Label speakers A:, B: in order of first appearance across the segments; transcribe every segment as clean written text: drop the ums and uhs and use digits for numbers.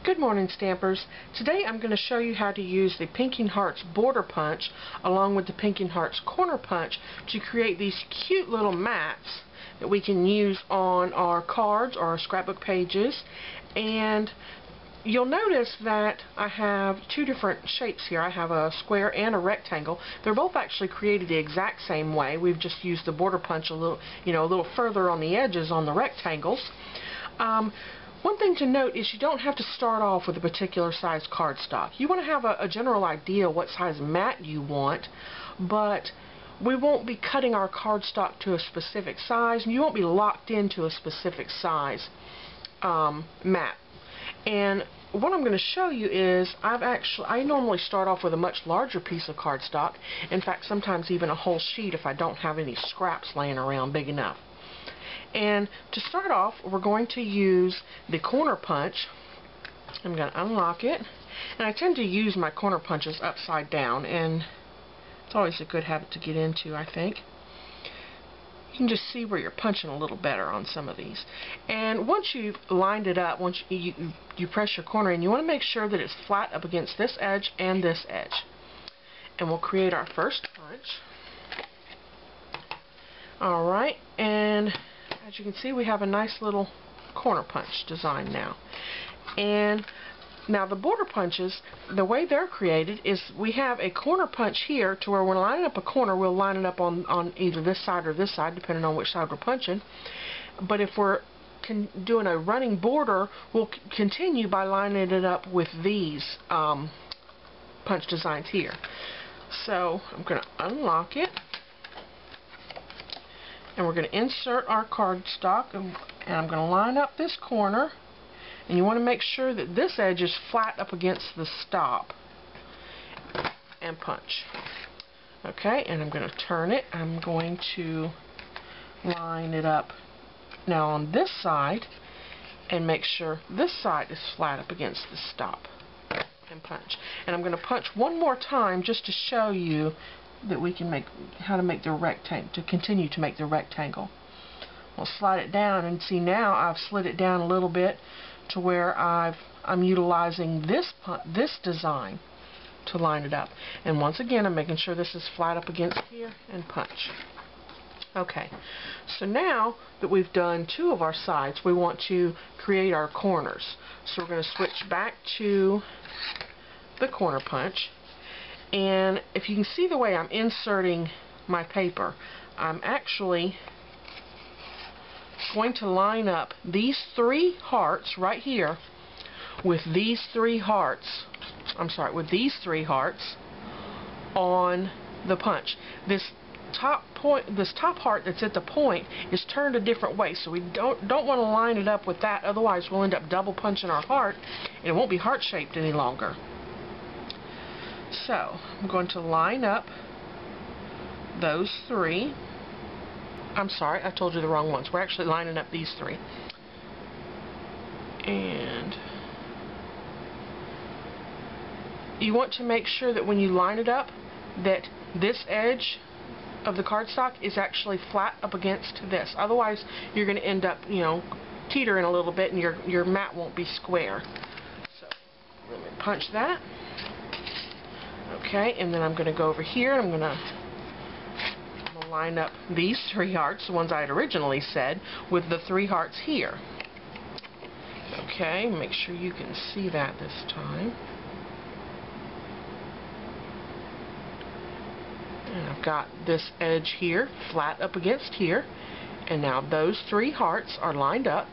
A: Good morning, Stampers. Today I'm going to show you how to use the Pinking Hearts border punch along with the Pinking Hearts corner punch to create these cute little mats that we can use on our cards or our scrapbook pages. And you'll notice that I have two different shapes here. I have a square and a rectangle. They're both actually created the exact same way. We've just used the border punch a little further on the edges on the rectangles. One thing to note is you don't have to start off with a particular size cardstock. You want to have a general idea what size mat you want, but we won't be cutting our cardstock to a specific size, and you won't be locked into a specific size mat. And what I'm going to show you is I normally start off with a much larger piece of cardstock. In fact, sometimes even a whole sheet if I don't have any scraps laying around big enough. And to start off, we're going to use the corner punch. I'm going to unlock it. And I tend to use my corner punches upside down, and it's always a good habit to get into, I think. You can just see where you're punching a little better on some of these. And once you've lined it up, once you press your corner in, you want to make sure that it's flat up against this edge and this edge. And we'll create our first punch. Alright, and as you can see, we have a nice little corner punch design now. And now the border punches, the way they're created is we have a corner punch here to where when lining up a corner, we'll line it up on either this side or this side, depending on which side we're punching. But if we're doing a running border, we'll continue by lining it up with these punch designs here. So I'm going to unlock it. And we're going to insert our cardstock, and I'm going to line up this corner, and you want to make sure that this edge is flat up against the stop, and punch. Okay, and I'm going to turn it. I'm going to line it up now on this side and make sure this side is flat up against the stop, and punch. And I'm going to punch one more time just to show you that we can make how to make the rectangle, to continue to make the rectangle. We'll slide it down, and see now I've slid it down a little bit to where I'm utilizing this design to line it up. And once again, I'm making sure this is flat up against here, and punch. Okay, so now that we've done two of our sides, we want to create our corners. So we're going to switch back to the corner punch. And if you can see the way I'm inserting my paper, I'm actually going to line up these three hearts right here with these three hearts, on the punch. This top heart that's at the point is turned a different way, so we don't want to line it up with that, otherwise we'll end up double punching our heart and it won't be heart shaped any longer. So I'm going to line up those three. I'm sorry, I told you the wrong ones. We're actually lining up these three. And you want to make sure that when you line it up, that this edge of the cardstock is actually flat up against this. Otherwise, you're going to end up, teetering a little bit, and your mat won't be square. So let me punch that. Okay, and then I'm going to go over here, and I'm going to line up these three hearts, the ones I had originally said, with the three hearts here. Okay, make sure you can see that this time. And I've got this edge here, flat up against here, and now those three hearts are lined up,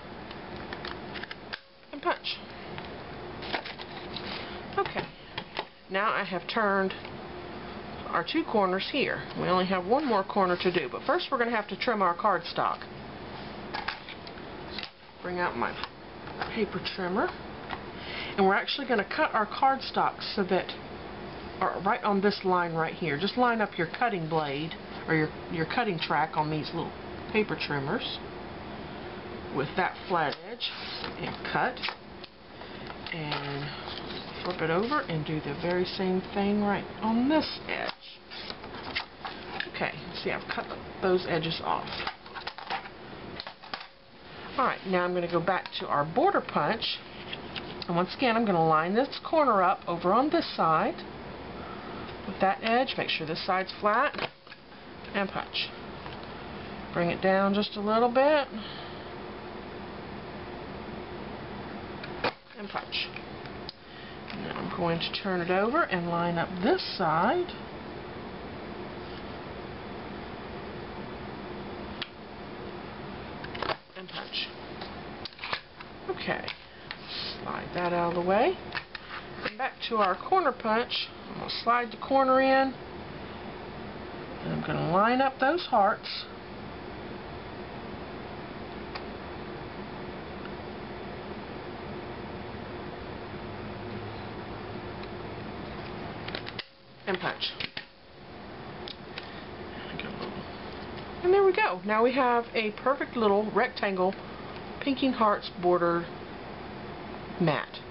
A: and punch. Okay. Now I have turned our two corners here. We only have one more corner to do, but first we're going to have to trim our cardstock. Bring out my paper trimmer, and we're actually going to cut our cardstock so that, right on this line right here, just line up your cutting blade or your cutting track on these little paper trimmers with that flat edge, and cut, and flip it over and do the very same thing right on this edge. Okay, see, I've cut those edges off. Alright, now I'm going to go back to our border punch, And once again, I'm going to line this corner up over on this side with that edge. Make sure this side's flat, and punch. Bring it down just a little bit, and punch. And then I'm going to turn it over and line up this side. And punch. Okay. Slide that out of the way. And back to our corner punch. I'm going to slide the corner in. And I'm going to line up those hearts. And punch. And there we go. Now we have a perfect little rectangle Pinking Hearts bordered mat.